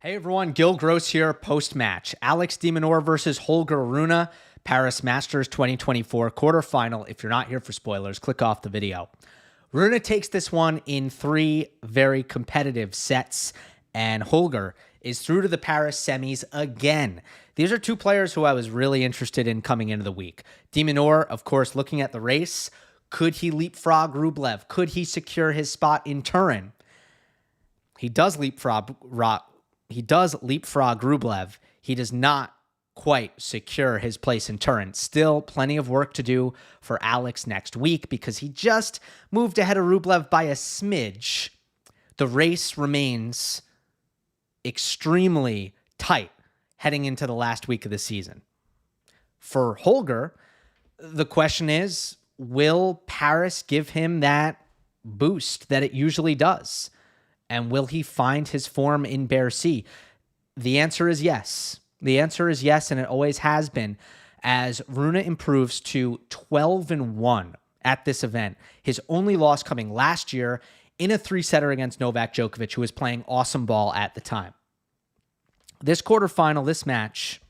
Hey everyone, Gill Gross here post-match. Alex de Minaur versus Holger Rune, Paris Masters 2024 quarterfinal. If you're not here for spoilers, click off the video. Rune takes this one in 3 very competitive sets, and Holger is through to the Paris semis again. These are 2 players who I was really interested in coming into the week. De Minaur, of course, looking at the race. Could he leapfrog Rublev? Could he secure his spot in Turin? He does leapfrog Rublev. He does not quite secure his place in Turin. Still plenty of work to do for Alex next week because he just moved ahead of Rublev by a smidge. The race remains extremely tight heading into the last week of the season. For Holger, the question is, will Paris give him that boost that it usually does? And will he find his form in Bercy? The answer is yes. The answer is yes, and it always has been, as Rune improves to 12-1 at this event. His only loss coming last year in a 3-setter against Novak Djokovic, who was playing awesome ball at the time. This quarterfinal, this match,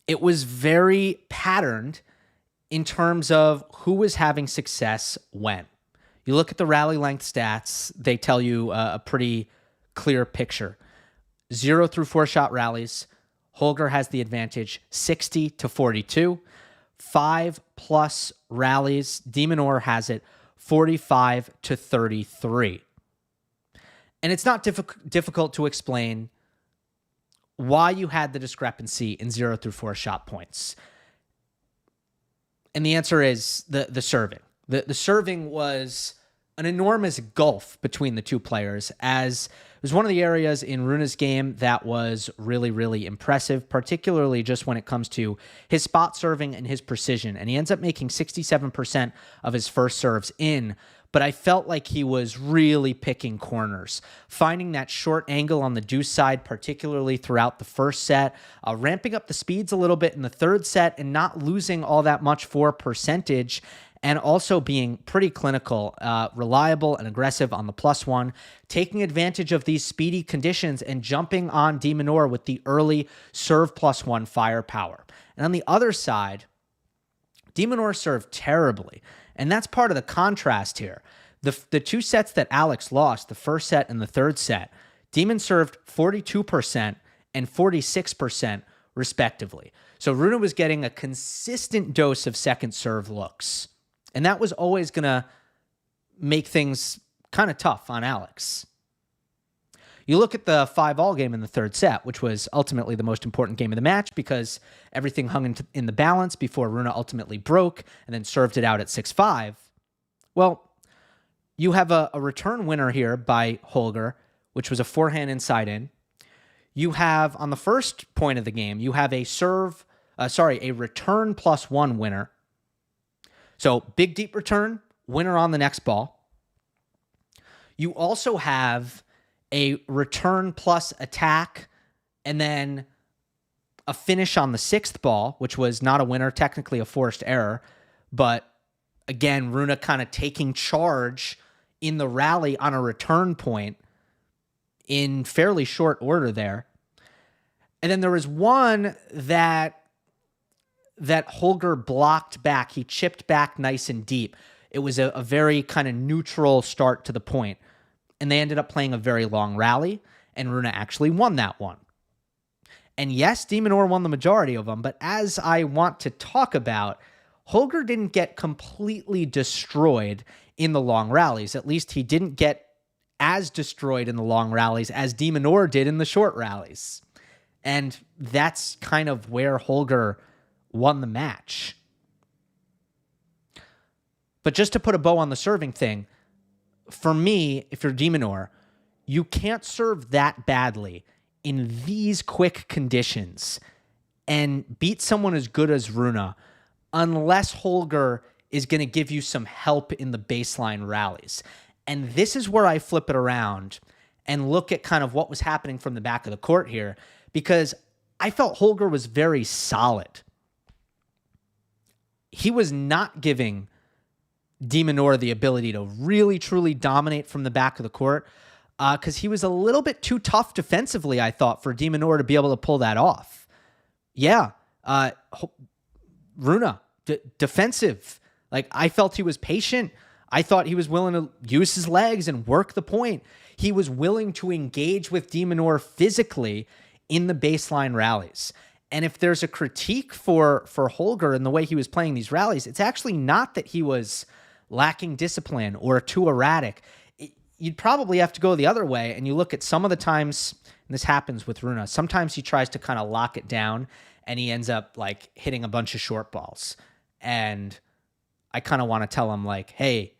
it was very patterned in terms of who was having success when. You look at the rally length stats, they tell you a pretty clear picture. 0 through 4 shot rallies, Holger has the advantage 60-42. 5+ rallies, de Minaur has it 45-33. And it's not difficult to explain why you had the discrepancy in 0 through 4 shot points. And the answer is the serving. The serving was an enormous gulf between the 2 players, as it was one of the areas in Rune's game that was really, really impressive, particularly just when it comes to his spot serving and his precision. And he ends up making 67% of his first serves in, but I felt like he was really picking corners, finding that short angle on the deuce side, particularly throughout the first set, ramping up the speeds a little bit in the third set and not losing all that much for percentage, and also being pretty clinical, reliable, and aggressive on the +1, taking advantage of these speedy conditions and jumping on de Minaur with the early serve +1 firepower. And on the other side, de Minaur served terribly, and that's part of the contrast here. The 2 sets that Alex lost, the first set and the third set, Demon served 42% and 46% respectively. So Rune was getting a consistent dose of second serve looks. And that was always going to make things kind of tough on Alex. You look at the 5-all game in the third set, which was ultimately the most important game of the match because everything hung in the balance before Rune ultimately broke and then served it out at 6-5. Well, you have a return winner here by Holger, which was a forehand inside in. You have, on the first point of the game, you have a return +1 winner. So big, deep return, winner on the next ball. You also have a return plus attack, and then a finish on the 6th ball, which was not a winner, technically a forced error. But again, Rune kind of taking charge in the rally on a return point in fairly short order there. And then there was one that Holger blocked back. He chipped back nice and deep. It was a very kind of neutral start to the point. And they ended up playing a very long rally, and Rune actually won that one. And yes, de Minaur won the majority of them, but as I want to talk about, Holger didn't get completely destroyed in the long rallies. At least he didn't get as destroyed in the long rallies as de Minaur did in the short rallies. And that's kind of where Holger won the match. But just to put a bow on the serving thing, for me, if you're de Minaur, you can't serve that badly in these quick conditions and beat someone as good as Rune unless Holger is going to give you some help in the baseline rallies. And this is where I flip it around and look at kind of what was happening from the back of the court here, because I felt Holger was very solid. He was not giving de Minaur the ability to really, truly dominate from the back of the court because he was a little bit too tough defensively, I thought, for Minaur to be able to pull that off. Yeah. Rune, defensive. Like, I felt he was patient. I thought he was willing to use his legs and work the point. He was willing to engage with Minaur physically in the baseline rallies. And if there's a critique for Holger and the way he was playing these rallies, it's actually not that he was lacking discipline or too erratic. You'd probably have to go the other way, and you look at some of the times, and this happens with Rune, sometimes he tries to kind of lock it down, and he ends up like hitting a bunch of short balls. And I kind of want to tell him, like, hey,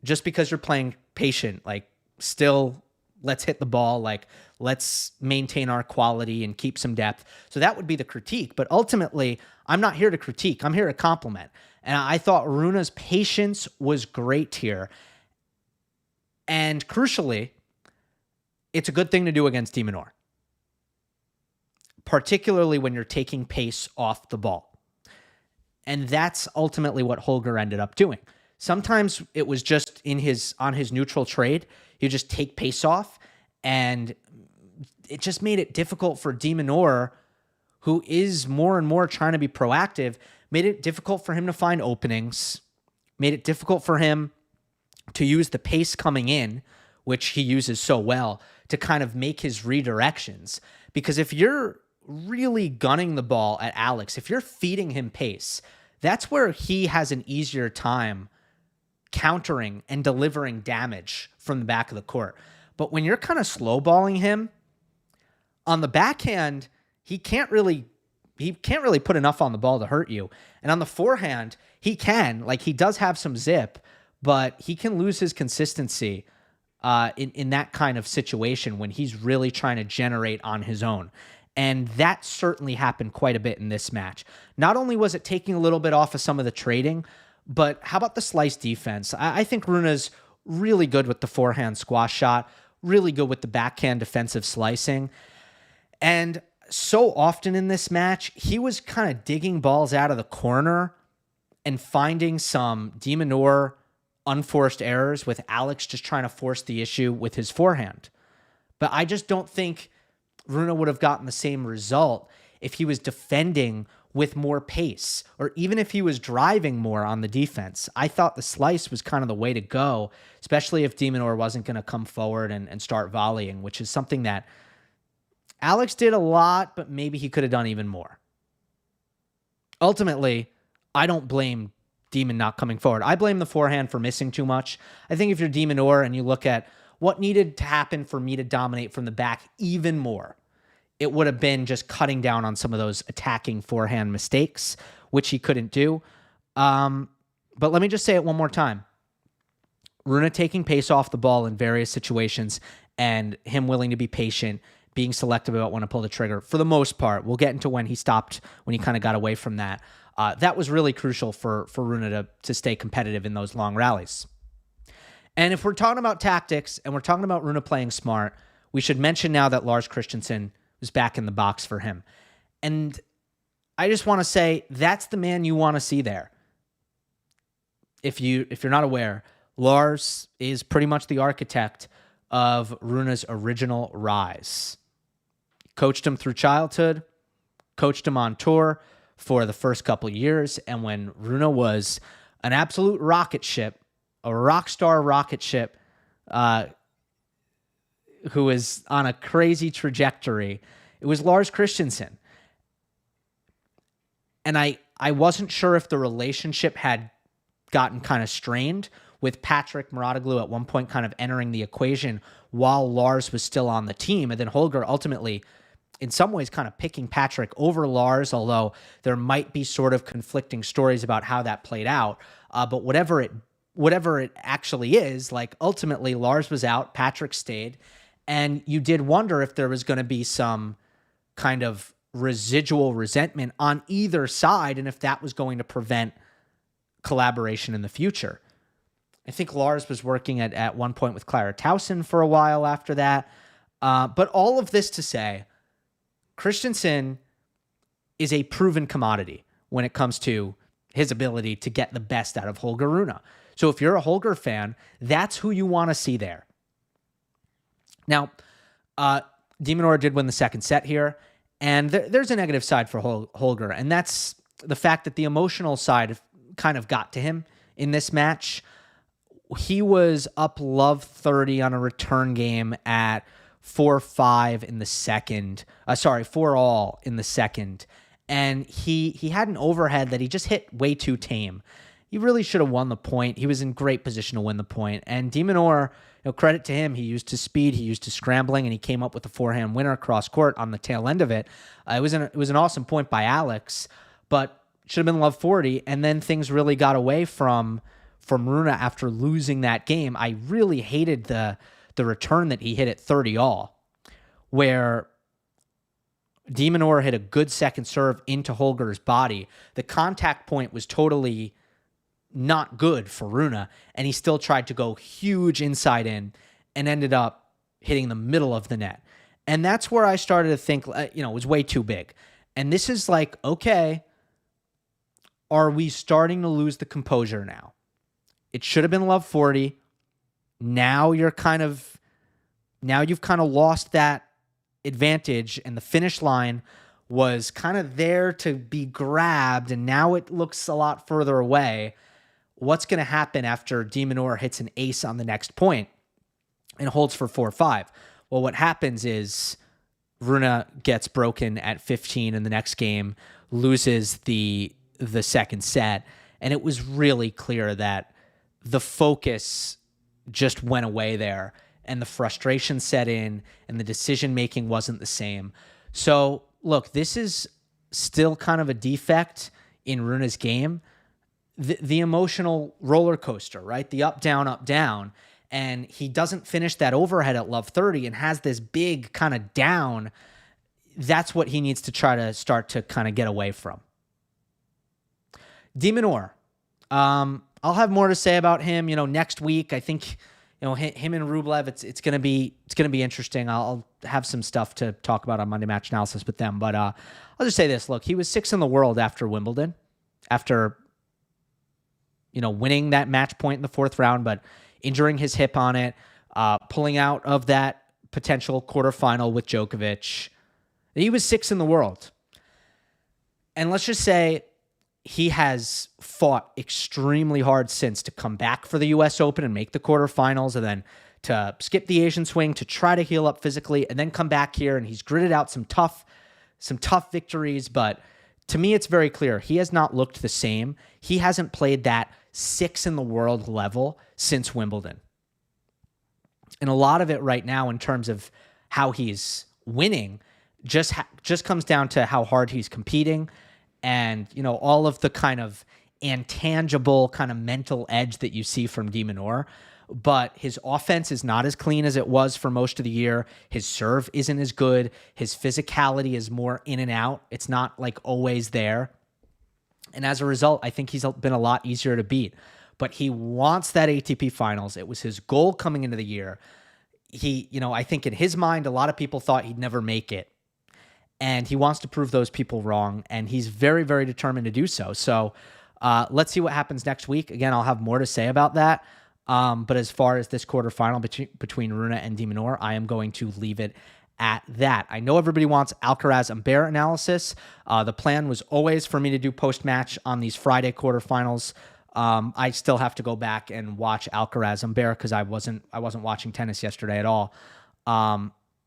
just because you're playing patient, like, still let's hit the ball, like, let's maintain our quality and keep some depth. So that would be the critique. But ultimately, I'm not here to critique. I'm here to compliment. And I thought Rune's patience was great here. And crucially, it's a good thing to do against Minaur, particularly when you're taking pace off the ball. And that's ultimately what Holger ended up doing. Sometimes it was just on his neutral trade, he'd just take pace off, and it just made it difficult for Minaur, who is more and more trying to be proactive, made it difficult for him to find openings, made it difficult for him to use the pace coming in, which he uses so well, to kind of make his redirections. Because if you're really gunning the ball at Alex, if you're feeding him pace, that's where he has an easier time countering and delivering damage from the back of the court. But when you're kind of slow balling him on the backhand, he can't really put enough on the ball to hurt you. And on the forehand, he does have some zip, but he can lose his consistency in that kind of situation when he's really trying to generate on his own. And that certainly happened quite a bit in this match. Not only was it taking a little bit off of some of the trading, but how about the slice defense? I think Rune's really good with the forehand squash shot, really good with the backhand defensive slicing. And so often in this match, he was kind of digging balls out of the corner and finding some Minaur unforced errors with Alex just trying to force the issue with his forehand. But I just don't think Rune would have gotten the same result if he was defending with more pace, or even if he was driving more on the defense. I thought the slice was kind of the way to go, especially if Minaur wasn't going to come forward and start volleying, which is something that Alex did a lot, but maybe he could have done even more. Ultimately, I don't blame Demon not coming forward. I blame the forehand for missing too much. I think if you're Minaur and you look at what needed to happen for me to dominate from the back even more, it would have been just cutting down on some of those attacking forehand mistakes, which he couldn't do. But let me just say it one more time. Rune taking pace off the ball in various situations and him willing to be patient, being selective about when to pull the trigger for the most part. We'll get into when he stopped, when he kind of got away from that. That was really crucial for Rune to stay competitive in those long rallies. And if we're talking about tactics and we're talking about Rune playing smart, we should mention now that Lars Christensen was back in the box for him. And I just want to say that's the man you want to see there. If you're not aware, Lars is pretty much the architect of Rune's original rise. Coached him through childhood, coached him on tour for the first couple years, and when Rune was an absolute rocket ship, a rock star rocket ship, who was on a crazy trajectory, it was Lars Christensen. And I wasn't sure if the relationship had gotten kind of strained with Patrick Mouratoglou at one point kind of entering the equation while Lars was still on the team. And then Holger ultimately, in some ways, kind of picking Patrick over Lars, although there might be sort of conflicting stories about how that played out. But whatever it actually is, like, ultimately Lars was out, Patrick stayed, and you did wonder if there was going to be some kind of residual resentment on either side and if that was going to prevent collaboration in the future. I think Lars was working at one point with Clara Towson for a while after that. But all of this to say, Christensen is a proven commodity when it comes to his ability to get the best out of Holger Rune. So if you're a Holger fan, that's who you want to see there. Now, de Minaur did win the second set here, and there's a negative side for Holger, and that's the fact that the emotional side kind of got to him in this match. He was up love 30 on a return game at 4-5 in the second. 4-all in the second. And he had an overhead that he just hit way too tame. He really should have won the point. He was in great position to win the point. And de Minaur, credit to him, he used his speed, he used his scrambling, and he came up with a forehand winner cross court on the tail end of it. It was an awesome point by Alex, but should have been love 40. And then things really got away from Rune after losing that game. I really hated the return that he hit at 30-all, where de Minaur hit a good second serve into Holger's body. The contact point was totally not good for Rune, and he still tried to go huge inside in and ended up hitting the middle of the net. And that's where I started to think, it was way too big. And this is like, okay, are we starting to lose the composure now? It should have been love 40. Now you've kind of lost that advantage, and the finish line was kind of there to be grabbed, and now it looks a lot further away. What's going to happen after de Minaur hits an ace on the next point and holds for 4-5? Well, what happens is Rune gets broken at 15 in the next game, loses the second set, and it was really clear that the focus just went away there, and the frustration set in, and the decision-making wasn't the same. So, look, this is still kind of a defect in Rune's game. The emotional roller coaster, right? The up, down, and he doesn't finish that overhead at love 30 and has this big kind of down. That's what he needs to try to start to kind of get away from. De Minaur, I'll have more to say about him, next week. I think, him and Rublev, it's going to be interesting. I'll have some stuff to talk about on Monday Match Analysis with them, but I'll just say this. Look, he was 6th in the world after Wimbledon, after winning that match point in the 4th round, but injuring his hip on it, pulling out of that potential quarterfinal with Djokovic. He was 6th in the world. And let's just say he has fought extremely hard since to come back for the U.S. Open and make the quarterfinals, and then to skip the Asian swing to try to heal up physically, and then come back here, and he's gritted out some tough victories. But to me, it's very clear he has not looked the same. He hasn't played that 6 in the world level since Wimbledon. And a lot of it right now, in terms of how he's winning, just comes down to how hard he's competing, and all of the kind of intangible kind of mental edge that you see from de Minaur. But his offense is not as clean as it was for most of the year. His serve isn't as good. His physicality is more in and out. It's not like always there. And as a result, I think he's been a lot easier to beat. But he wants that ATP finals. It was his goal coming into the year. I think in his mind, a lot of people thought he'd never make it. And he wants to prove those people wrong, and he's very, very determined to do so. So let's see what happens next week. Again, I'll have more to say about that. But as far as this quarterfinal between Rune and de Minaur, I am going to leave it at that. I know everybody wants Alcaraz-Humbert analysis. The plan was always for me to do post-match on these Friday quarterfinals. I still have to go back and watch Alcaraz-Humbert because I wasn't watching tennis yesterday at all.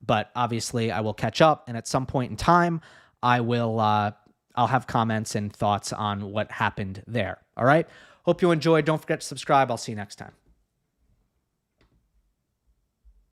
But obviously I will catch up, and at some point in time, I'll have comments and thoughts on what happened there. All right. Hope you enjoyed. Don't forget to subscribe. I'll see you next time.